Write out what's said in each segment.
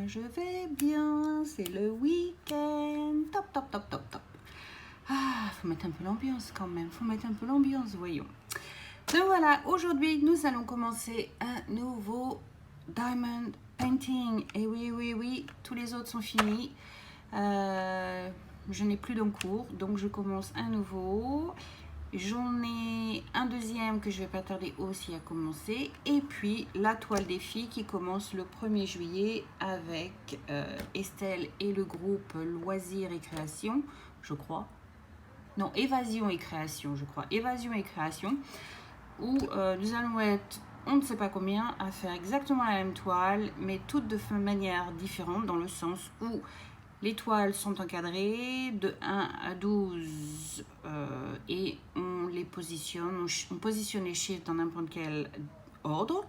je vais bien, c'est le week-end. Top, top, top, top, top. Ah, faut mettre un peu l'ambiance quand même, faut mettre un peu l'ambiance, voyons. Donc voilà, aujourd'hui, nous allons commencer un nouveau Diamond Painting. Et oui, oui, oui, tous les autres sont finis. Je n'ai plus d'encours, donc je commence un nouveau. J'en ai un deuxième que je vais pas tarder aussi à commencer. Et puis la toile des filles qui commence le 1er juillet avec Estelle et le groupe Loisirs et Création, je crois. Non, Évasion et Création, je crois. Évasion et Création. Où nous allons être, on ne sait pas combien, à faire exactement la même toile, mais toutes de manière différente, dans le sens où les toiles sont encadrées de 1 à 12 et on les positionne, on positionne les chiffres dans n'importe quel ordre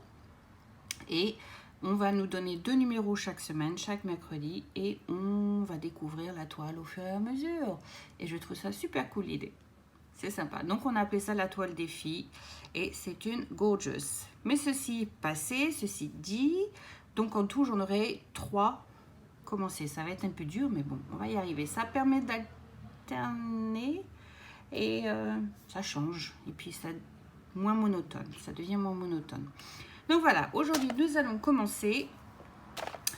et on va nous donner 2 numéros chaque semaine, chaque mercredi, et on va découvrir la toile au fur et à mesure. Et je trouve ça super cool l'idée. C'est sympa. Donc on a appelé ça la toile des filles et c'est une gorgeous. Mais ceci passé, ceci dit, donc en tout j'en aurai 3 commencer. Ça va être un peu dur, mais bon, on va y arriver. Ça permet d'alterner et ça change. Et puis ça moins monotone. Ça devient moins monotone. Donc voilà, aujourd'hui nous allons commencer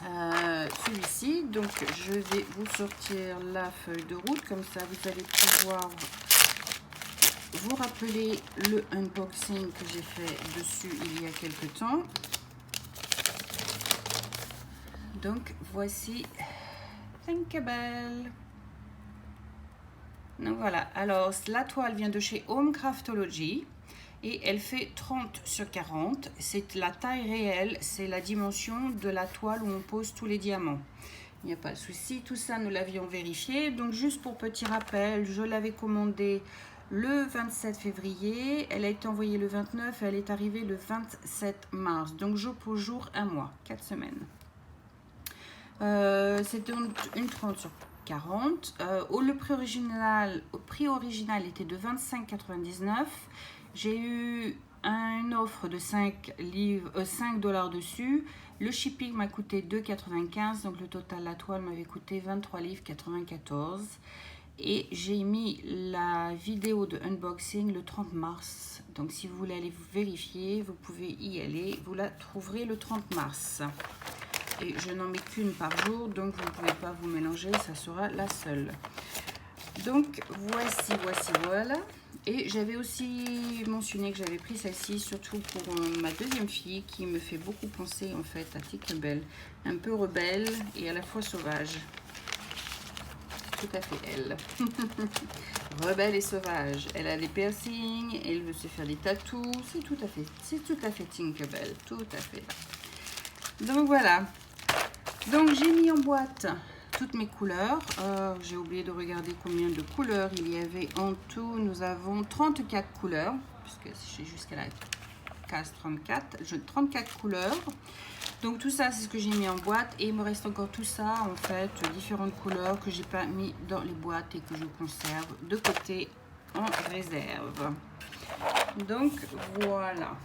celui-ci. Donc je vais vous sortir la feuille de route. Comme ça, vous allez pouvoir vous rappeler le unboxing que j'ai fait dessus il y a quelques temps. Donc voici Thinkable. Donc voilà, alors la toile vient de chez Home Craftology et elle fait 30 sur 40. C'est la taille réelle, c'est la dimension de la toile où on pose tous les diamants. Il n'y a pas de souci, tout ça nous l'avions vérifié. Donc juste pour petit rappel, je l'avais commandée le 27 février, elle a été envoyée le 29 et elle est arrivée le 27 mars. Donc jour pour jour, un mois, 4 semaines. C'était une 30 sur 40. Le prix original était de 25,99 $. J'ai eu une offre de 5 $ dessus. Le shipping m'a coûté 2,95 $. Donc le total, la toile m'avait coûté 23,94 $. Et j'ai mis la vidéo de unboxing le 30 mars. Donc si vous voulez aller vous vérifier, vous pouvez y aller. Vous la trouverez le 30 mars. Et je n'en mets qu'une par jour, donc vous ne pouvez pas vous mélanger, ça sera la seule. Donc voici, voilà. Et j'avais aussi mentionné que j'avais pris celle-ci, surtout pour ma deuxième fille, qui me fait beaucoup penser en fait à Tinkerbell. Un peu rebelle et à la fois sauvage. Tout à fait elle. Rebelle et sauvage. Elle a des piercings, elle veut se faire des tatous. C'est tout à fait Tinkerbell, tout à fait. Donc voilà. Donc j'ai mis en boîte toutes mes couleurs. J'ai oublié de regarder combien de couleurs il y avait en tout. Nous avons 34 couleurs, puisque j'ai jusqu'à la case 34. J'ai 34 couleurs. Donc tout ça, c'est ce que j'ai mis en boîte. Et il me reste encore tout ça, en fait, différentes couleurs que j'ai pas mis dans les boîtes et que je conserve de côté en réserve. Donc voilà.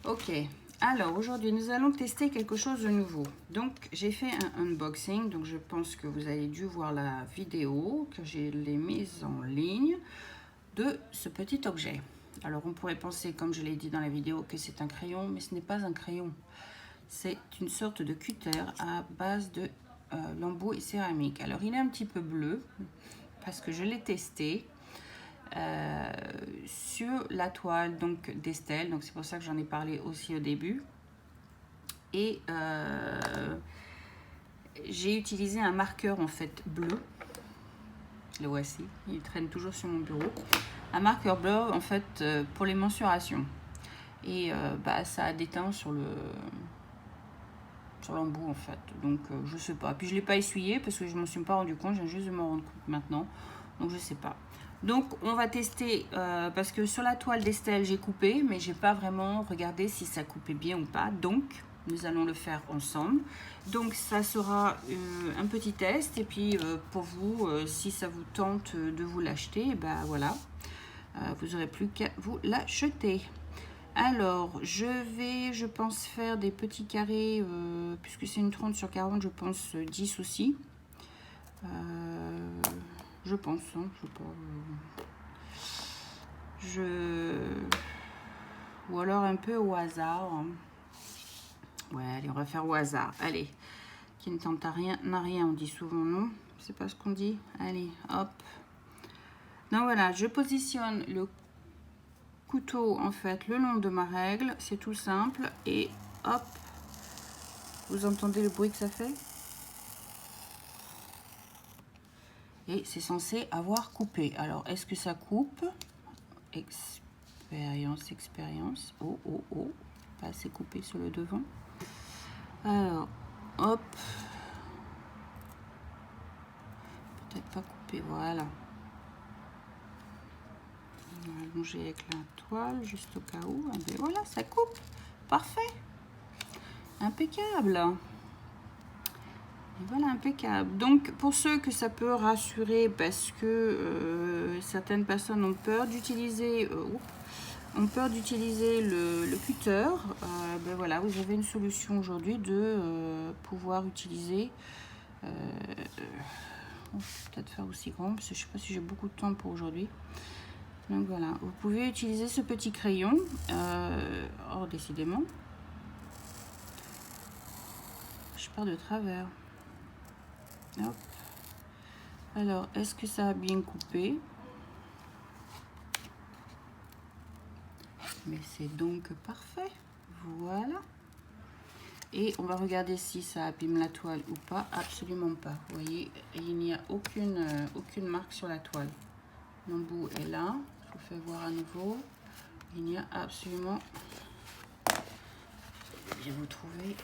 Ok. Alors, aujourd'hui, nous allons tester quelque chose de nouveau. Donc, j'ai fait un unboxing. Donc, je pense que vous avez dû voir la vidéo, que j'ai mise en ligne, de ce petit objet. Alors, on pourrait penser, comme je l'ai dit dans la vidéo, que c'est un crayon, mais ce n'est pas un crayon. C'est une sorte de cutter à base de lambeaux et céramique. Alors, il est un petit peu bleu, parce que je l'ai testé. Sur la toile donc d'Estelle, donc c'est pour ça que j'en ai parlé aussi au début, et j'ai utilisé un marqueur en fait bleu, le voici, il traîne toujours sur mon bureau, un marqueur bleu en fait pour les mensurations, et ça a déteint sur l'embout en fait, donc je sais pas, puis je l'ai pas essuyé parce que je m'en suis pas rendu compte, je viens juste de m'en rendre compte maintenant, donc je sais pas. Donc on va tester parce que sur la toile d'Estelle j'ai coupé, mais j'ai pas vraiment regardé si ça coupait bien ou pas, donc nous allons le faire ensemble. Donc ça sera un petit test, et puis pour vous, si ça vous tente de vous l'acheter, voilà, vous n'aurez plus qu'à vous l'acheter. Alors, je pense faire des petits carrés, puisque c'est une 30 sur 40, je pense 10 aussi. Je pense, hein, je sais pas. Ou alors un peu au hasard. Ouais, allez, on va faire au hasard. Allez, qui ne tente à rien, n'a rien, on dit souvent, non? C'est pas ce qu'on dit. Allez, hop. Donc voilà, je positionne le couteau en fait le long de ma règle, c'est tout simple, et hop, vous entendez le bruit que ça fait, et c'est censé avoir coupé. Alors est-ce que ça coupe? Expérience, oh, pas assez coupé sur le devant. Alors hop, peut-être pas coupé, voilà. On va allonger avec la toile juste au cas où. Et voilà, ça coupe, parfait, impeccable. Et voilà, impeccable. Donc pour ceux que ça peut rassurer, parce que certaines personnes ont peur d'utiliser le cutter, ben voilà, vous avez une solution aujourd'hui de pouvoir utiliser, on peut peut-être faire aussi grand parce que je sais pas si j'ai beaucoup de temps pour aujourd'hui. Donc voilà, vous pouvez utiliser ce petit crayon, décidément je pars de travers. Hop. Alors, est-ce que ça a bien coupé? Mais c'est donc parfait. Voilà. Et on va regarder si ça abîme la toile ou pas. Absolument pas. Vous voyez, il n'y a aucune marque sur la toile. L'embout est là. Je vous fais voir à nouveau. Il n'y a absolument... Je vais vous trouver.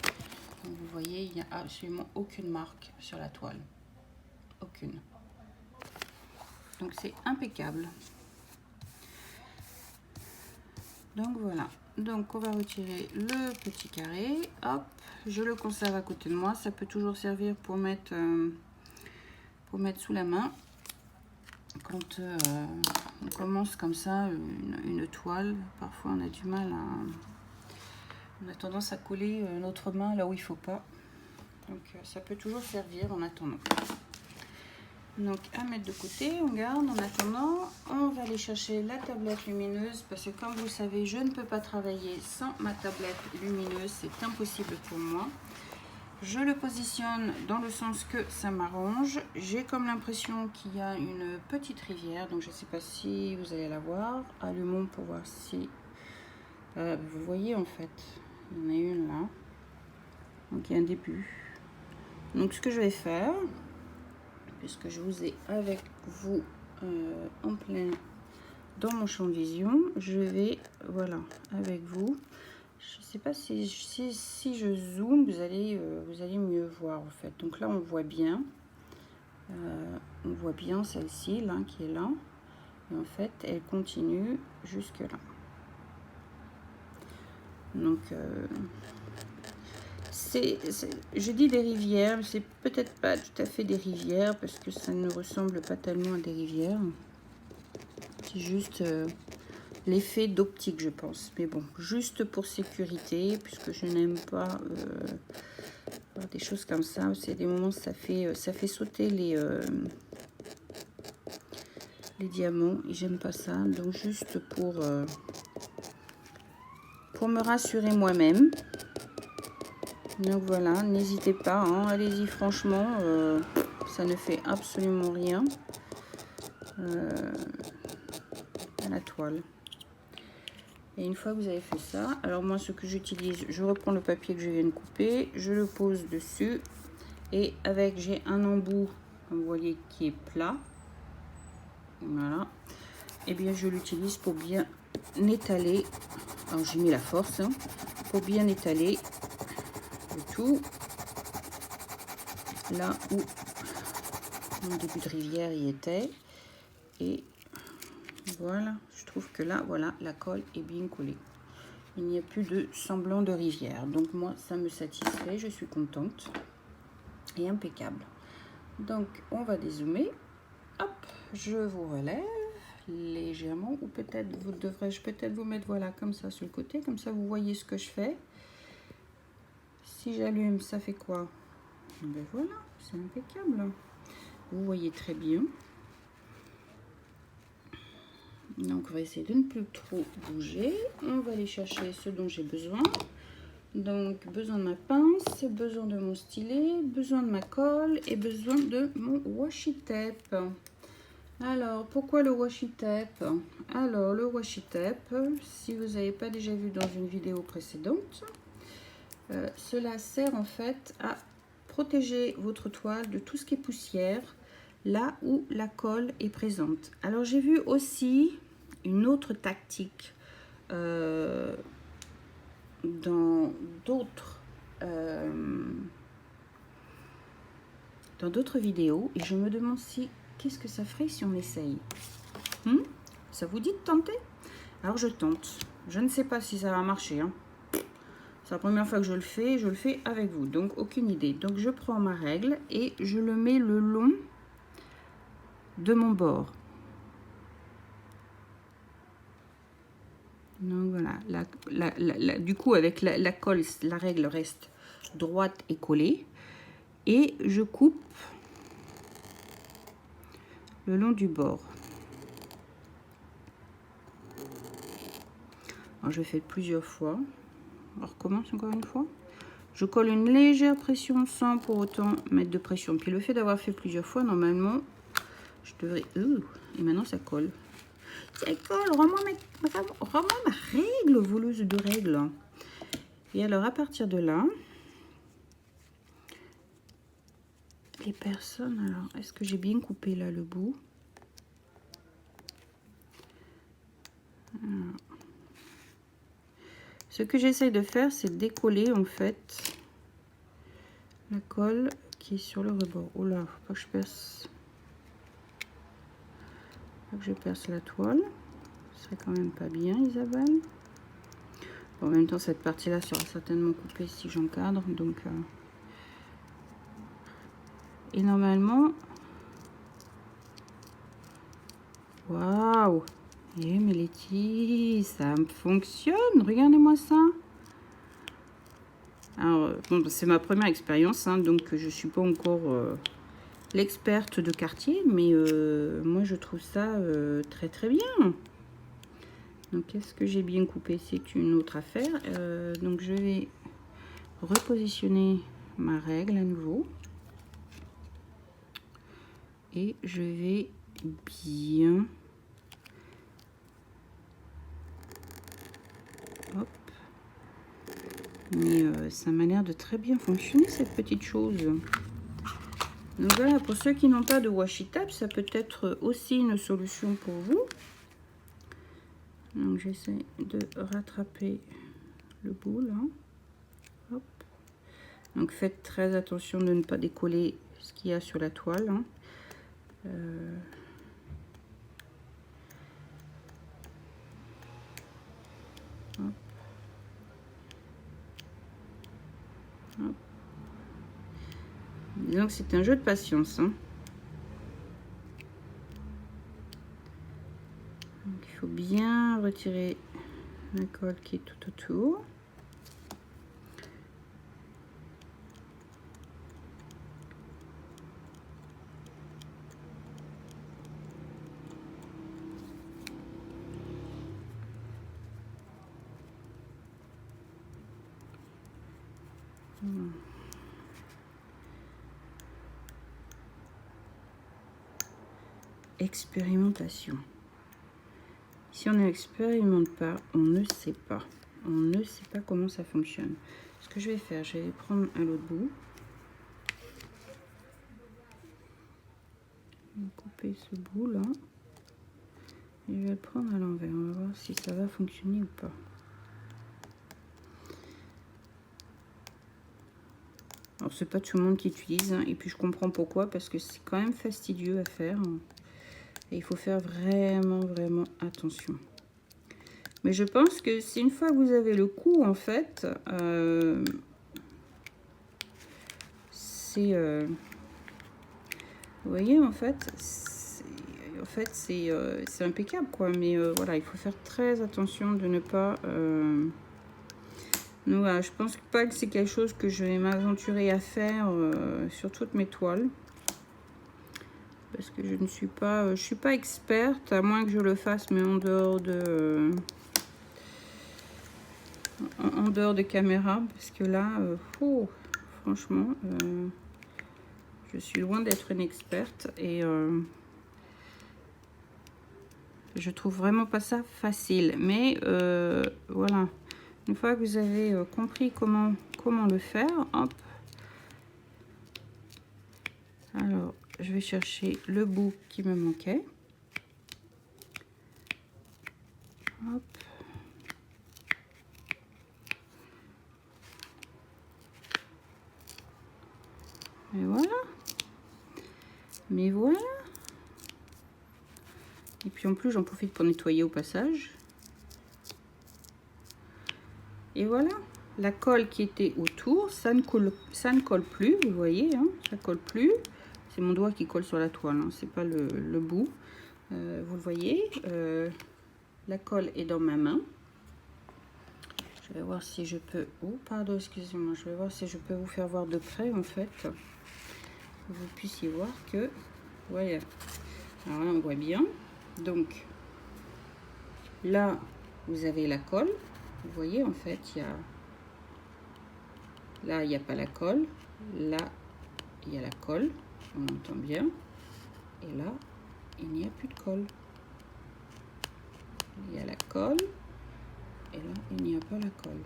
Comme vous voyez, il n'y a absolument aucune marque sur la toile. Aucune. Donc c'est impeccable. Donc voilà. Donc on va retirer le petit carré. Hop, je le conserve à côté de moi. Ça peut toujours servir pour mettre sous la main. Quand on commence comme ça une toile, parfois on a du mal à... On a tendance à coller notre main là où il ne faut pas. Donc ça peut toujours servir en attendant. Donc à mettre de côté, on garde. En attendant, on va aller chercher la tablette lumineuse parce que comme vous le savez, je ne peux pas travailler sans ma tablette lumineuse. C'est impossible pour moi. Je le positionne dans le sens que ça m'arrange. J'ai comme l'impression qu'il y a une petite rivière. Donc je ne sais pas si vous allez la voir. Allumons pour voir si... vous voyez en fait, il y en a une là. Donc il y a un début. Donc ce que je vais faire... puisque je vous ai avec vous en plein dans mon champ de vision, je vais, voilà, avec vous, je sais pas si je zoome, vous allez mieux voir en fait. Donc là on voit bien celle-ci là qui est là, et en fait elle continue jusque là. Donc je dis des rivières, c'est peut-être pas tout à fait des rivières parce que ça ne ressemble pas tellement à des rivières. C'est juste l'effet d'optique, je pense. Mais bon, juste pour sécurité, puisque je n'aime pas des choses comme ça. C'est des moments où ça fait sauter les diamants et j'aime pas ça. Donc juste pour me rassurer moi-même. Donc voilà, n'hésitez pas, hein, allez-y franchement, ça ne fait absolument rien à la toile. Et une fois que vous avez fait ça, alors moi ce que j'utilise, je reprends le papier que je viens de couper, je le pose dessus et avec, j'ai un embout, comme vous voyez, qui est plat. Voilà. Et bien je l'utilise pour bien étaler, alors j'ai mis la force, hein, pour bien étaler le tout là où mon début de rivière y était. Et voilà, je trouve que là, voilà, la colle est bien collée. Il n'y a plus de semblant de rivière. Donc moi, ça me satisfait, je suis contente. Et impeccable. Donc, on va dézoomer. Hop, je vous relève légèrement, ou peut-être devrais-je peut-être vous mettre voilà comme ça sur le côté, comme ça vous voyez ce que je fais. Si j'allume, ça fait quoi? Ben voilà, c'est impeccable. Vous voyez très bien. Donc on va essayer de ne plus trop bouger. On va aller chercher ce dont j'ai besoin. Donc besoin de ma pince, besoin de mon stylet, besoin de ma colle et besoin de mon washi tape. Alors pourquoi le washi tape? Alors le washi tape, si vous n'avez pas déjà vu dans une vidéo précédente, cela sert en fait à protéger votre toile de tout ce qui est poussière là où la colle est présente. Alors j'ai vu aussi une autre tactique dans d'autres vidéos et je me demande si qu'est-ce que ça ferait si on essaye. Ça vous dit de tenter? Alors je tente. Je ne sais pas si ça va marcher. C'est la première fois que je le fais avec vous, donc aucune idée. Donc je prends ma règle et je le mets le long de mon bord. Donc voilà, du coup avec la colle, la règle reste droite et collée. Et je coupe le long du bord. Alors je fais plusieurs fois. On recommence encore une fois. Je colle une légère pression sans pour autant mettre de pression. Puis le fait d'avoir fait plusieurs fois, normalement, je devrais... et maintenant ça colle. Ça colle, rends-moi ma règle, voleuse de règles. Et alors à partir de là, les personnes... Alors, est-ce que j'ai bien coupé là le bout? Alors, ce que j'essaye de faire, c'est décoller en fait la colle qui est sur le rebord. Oh là, faut pas que je perce. Faut que je perce la toile. Ce serait quand même pas bien, Isabelle. Bon, en même temps, cette partie-là sera certainement coupée si j'encadre. Donc, et normalement, waouh! Eh mais Letty, ça fonctionne. Regardez-moi ça. Alors, bon, c'est ma première expérience, donc je suis pas encore l'experte de quartier, mais moi je trouve ça très très bien. Donc est-ce que j'ai bien coupé? C'est une autre affaire. Donc je vais repositionner ma règle à nouveau et je vais bien hop. Mais ça m'a l'air de très bien fonctionner cette petite chose. Donc voilà, pour ceux qui n'ont pas de washi tape, ça peut être aussi une solution pour vous. Donc j'essaie de rattraper le bout là. Hop. Donc faites très attention de ne pas décoller ce qu'il y a sur la toile. Hop. Hop. Disons que c'est un jeu de patience. Donc il faut bien retirer la colle qui est tout autour. Expérimentation. Si on n'expérimente pas, on ne sait pas. On ne sait pas comment ça fonctionne. Ce que je vais faire, je vais prendre à l'autre bout. Je vais couper ce bout là. Et je vais le prendre à l'envers. On va voir si ça va fonctionner ou pas. Alors c'est pas tout le monde qui utilise, et puis je comprends pourquoi, parce que c'est quand même fastidieux à faire. Et il faut faire vraiment attention. Mais je pense que c'est une fois que vous avez le coup, en fait, c'est... vous voyez, en fait, en fait, c'est impeccable, quoi. Mais voilà, il faut faire très attention de ne pas... Donc, voilà, je pense pas que c'est quelque chose que je vais m'aventurer à faire sur toutes mes toiles. Parce que je ne suis pas... je suis pas experte, à moins que je le fasse, mais en dehors de... en dehors de caméra. Parce que là, oh, franchement, je suis loin d'être une experte. Et... je trouve vraiment pas ça facile. Mais voilà. Une fois que vous avez compris comment le faire, hop. Alors, je vais chercher le bout qui me manquait. Hop. Et voilà. Mais voilà. Et puis en plus, j'en profite pour nettoyer au passage. Et voilà. La colle qui était autour, ça ne colle plus, vous voyez, hein, ça colle plus. C'est mon doigt qui colle sur la toile, hein, c'est pas le bout. Vous le voyez, la colle est dans ma main. Je vais voir si je peux... Oh, pardon, excusez-moi. Je vais voir si je peux vous faire voir de près, en fait. Que vous puissiez voir que... Voilà. Alors là, on voit bien. Donc, là, vous avez la colle. Vous voyez, en fait, il y a... Là, il n'y a pas la colle. Là, il y a la colle. On entend bien. Et là, il n'y a plus de colle. Il y a la colle. Et là, il n'y a pas la colle.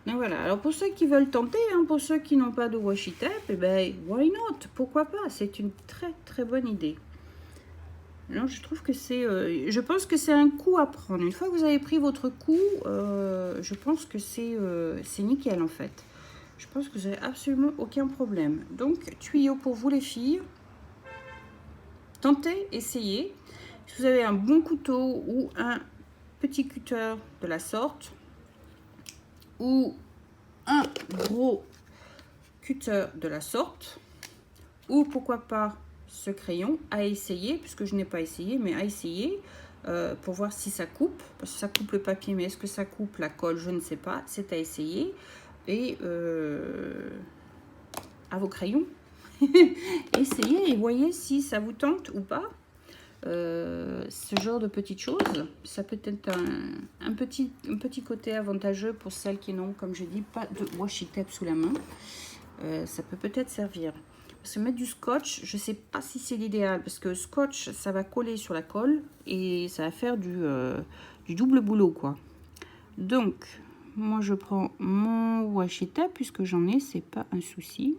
Donc voilà. Alors, pour ceux qui veulent tenter, hein, pour ceux qui n'ont pas de washi tape, eh ben, why not? Pourquoi pas? C'est une très, très bonne idée. Alors, je trouve que c'est... je pense que c'est un coup à prendre. Une fois que vous avez pris votre coup, je pense que c'est nickel, en fait. Je pense que vous n'avez absolument aucun problème. Donc, tuyau pour vous les filles. Tentez, essayez. Si vous avez un bon couteau ou un petit cutter de la sorte, ou un gros cutter de la sorte, ou pourquoi pas ce crayon, à essayer, puisque je n'ai pas essayé, mais à essayer pour voir si ça coupe. Parce que ça coupe le papier, mais est-ce que ça coupe la colle? Je ne sais pas. C'est à essayer. Et à vos crayons, essayez et voyez si ça vous tente ou pas. Ce genre de petites choses, ça peut être un petit côté avantageux pour celles qui n'ont, comme je dis, pas de washi tape sous la main. Ça peut peut-être servir. Parce que mettre du scotch, je ne sais pas si c'est l'idéal, parce que scotch, ça va coller sur la colle et ça va faire du double boulot, quoi. Donc, moi, je prends mon washi tape, puisque j'en ai, c'est pas un souci.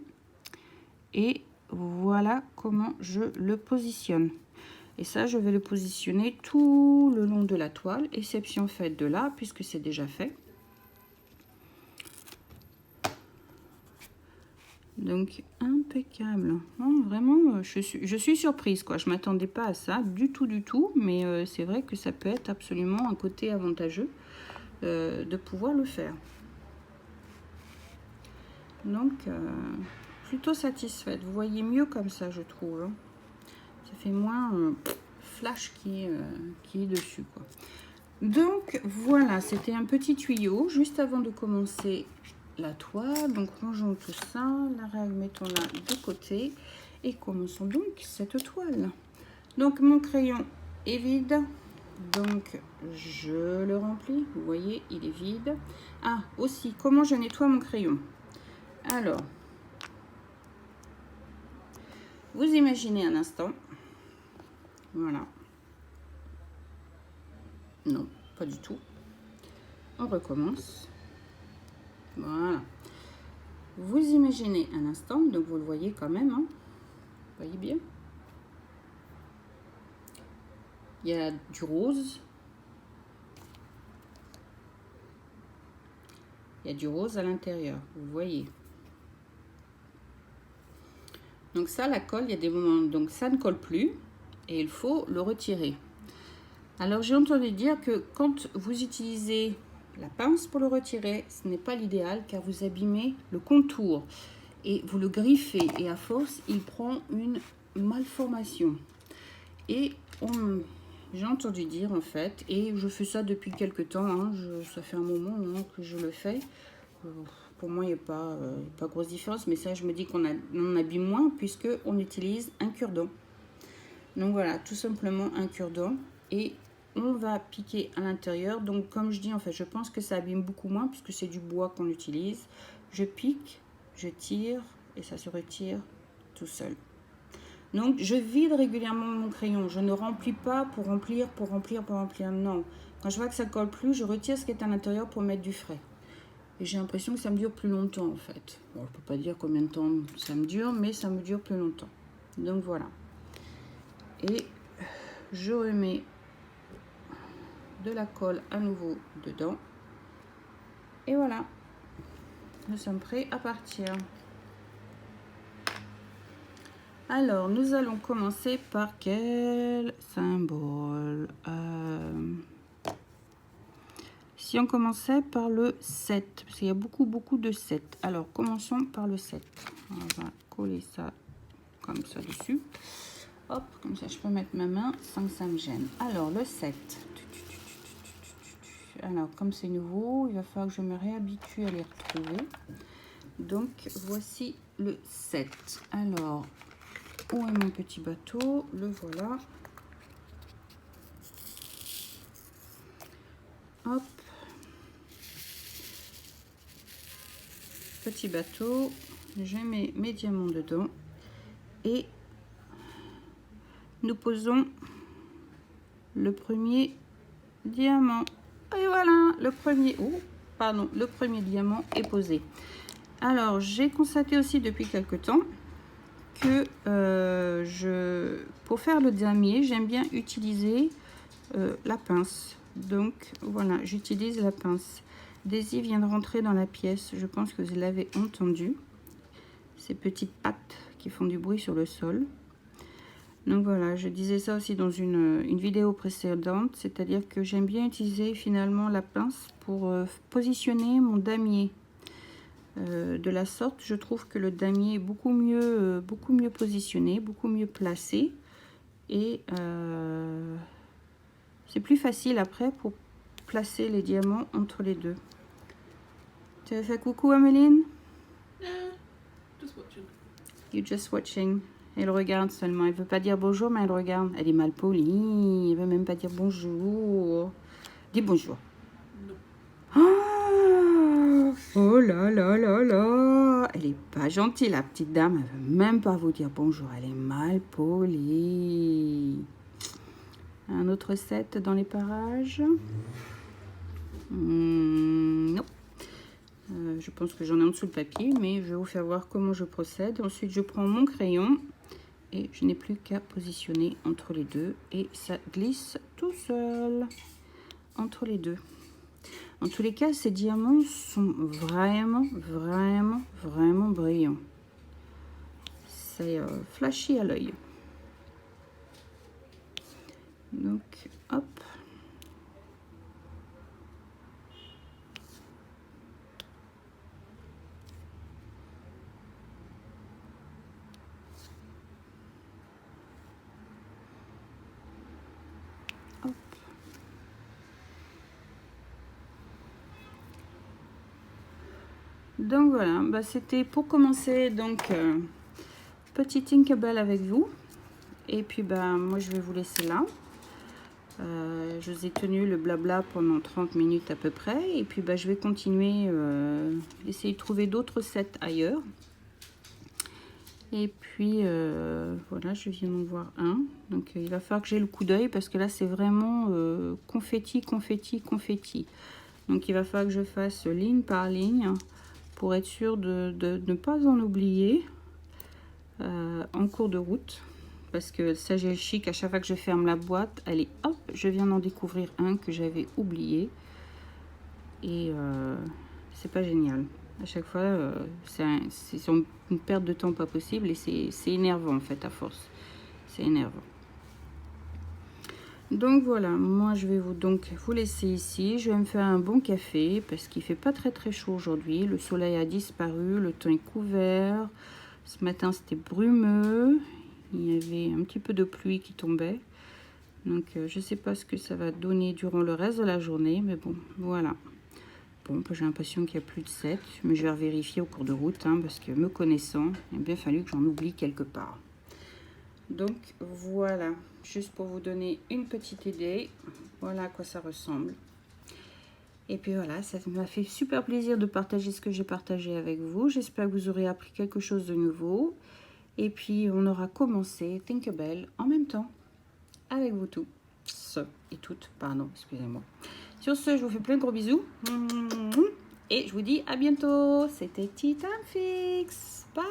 Et voilà comment je le positionne. Et ça, je vais le positionner tout le long de la toile, exception faite de là, puisque c'est déjà fait. Donc, impeccable. Non, vraiment, je suis surprise, quoi. Je ne m'attendais pas à ça, du tout. Mais c'est vrai que ça peut être absolument un côté avantageux de pouvoir le faire. Donc, plutôt satisfaite. Vous voyez mieux comme ça, je trouve. Hein. Ça fait moins flash qui est dessus, quoi. Donc, voilà, c'était un petit tuyau juste avant de commencer la toile. Donc, rangeons tout ça. La mettons-la de côté. Et commençons donc cette toile. Donc, mon crayon est vide. Donc, je le remplis. Vous voyez, il est vide. Ah, aussi, comment je nettoie mon crayon? Alors, vous imaginez un instant. Voilà. Non, pas du tout. On recommence. Voilà. Vous imaginez un instant, donc vous le voyez quand même. Hein. Vous voyez bien? Il y a du rose. Il y a du rose à l'intérieur, vous voyez. Donc ça, la colle, il y a des moments, donc ça ne colle plus et il faut le retirer. Alors j'ai entendu dire que quand vous utilisez la pince pour le retirer, ce n'est pas l'idéal car vous abîmez le contour et vous le griffez et à force, il prend une malformation. Et j'ai entendu dire en fait, et je fais ça depuis quelques temps, hein, ça fait un moment hein, que je le fais. Pour moi, il n'y a pas grosse différence, mais ça, je me dis qu'on en abîme moins puisque on utilise un cure-dent. Donc voilà, tout simplement un cure-dent et on va piquer à l'intérieur. Donc comme je dis, en fait, je pense que ça abîme beaucoup moins puisque c'est du bois qu'on utilise. Je pique, je tire et ça se retire tout seul. Donc je vide régulièrement mon crayon. Je ne remplis pas pour remplir. Non. Quand je vois que ça colle plus, je retire ce qui est à l'intérieur pour mettre du frais. Et j'ai l'impression que ça me dure plus longtemps en fait. Bon, je ne peux pas dire combien de temps ça me dure, mais ça me dure plus longtemps. Donc voilà. Et je remets de la colle à nouveau dedans. Et voilà. Nous sommes prêts à partir. Alors, nous allons commencer par quel symbole Si on commençait par le 7, parce qu'il y a beaucoup de 7. Alors, commençons par le 7. On va coller ça comme ça dessus. Hop, comme ça je peux mettre ma main sans que ça me gêne. Alors, le 7. Alors, comme c'est nouveau, il va falloir que je me réhabitue à les retrouver. Donc, voici le 7. Alors, où est mon petit bateau? Le voilà. Hop. Petit bateau. Je mets mes diamants dedans. Et nous posons le premier diamant. Et voilà, le premier diamant est posé. Alors, j'ai constaté aussi depuis quelque temps que pour faire le damier, j'aime bien utiliser la pince. Donc, voilà, j'utilise la pince. Daisy vient de rentrer dans la pièce. Je pense que vous l'avez entendu. Ces petites pattes qui font du bruit sur le sol. Donc voilà, je disais ça aussi dans une vidéo précédente, c'est-à-dire que j'aime bien utiliser finalement la pince pour positionner mon damier. De la sorte, je trouve que le damier est beaucoup mieux positionné, beaucoup mieux placé. Et c'est plus facile après pour placer les diamants entre les deux. Tu as fait coucou Améline? Just watching. You're just watching. Elle regarde seulement. Elle veut pas dire bonjour, mais elle regarde. Elle est mal polie. Elle veut même pas dire bonjour. Dis bonjour. No. Oh là là là là. Elle est pas gentille, la petite dame. Elle veut même pas vous dire bonjour. Elle est mal polie. Un autre 7 dans les parages. Non. Je pense que j'en ai en dessous le papier, mais je vais vous faire voir comment je procède. Ensuite, je prends mon crayon et je n'ai plus qu'à positionner entre les deux et ça glisse tout seul entre les deux. En tous les cas, ces diamants sont vraiment brillants. C'est flashy à l'œil. Donc, hop. Donc voilà, bah, c'était pour commencer donc petit Tinkerbell avec vous. Et puis bah moi je vais vous laisser là. Je vous ai tenu le blabla pendant 30 minutes à peu près. Et puis bah, je vais continuer, essayer de trouver d'autres sets ailleurs. Et puis voilà, je viens d'en voir un. Donc il va falloir que j'ai le coup d'œil parce que là c'est vraiment confetti. Donc il va falloir que je fasse ligne par ligne pour être sûr de ne pas en oublier en cours de route. Parce que ça j'ai le chic, à chaque fois que je ferme la boîte, allez hop, je viens d'en découvrir un que j'avais oublié. Et c'est pas génial. À chaque fois, c'est une perte de temps pas possible et c'est énervant en fait à force. C'est énervant. Donc voilà, moi je vais vous laisser ici. Je vais me faire un bon café parce qu'il fait pas très chaud aujourd'hui. Le soleil a disparu, le temps est Ce matin c'était brumeux. Il y avait un petit peu de pluie qui tombait. Donc, je sais pas ce que ça va donner durant le reste de la journée. Mais bon, voilà. Bon, j'ai l'impression qu'il y a plus de 7. Mais je vais vérifier au cours de route. Hein, parce que me connaissant, il a bien fallu que j'en oublie quelque part. Donc, voilà. Juste pour vous donner une petite idée. Voilà à quoi ça ressemble. Et puis voilà, ça m'a fait super plaisir de partager ce que j'ai partagé avec vous. J'espère que vous aurez appris quelque chose de nouveau. Et puis, on aura commencé Tinkerbell en même temps avec vous tous. Et toutes, pardon, excusez-moi. Sur ce, je vous fais plein de gros bisous. Et je vous dis à bientôt. C'était Tea Time Fix. Bye.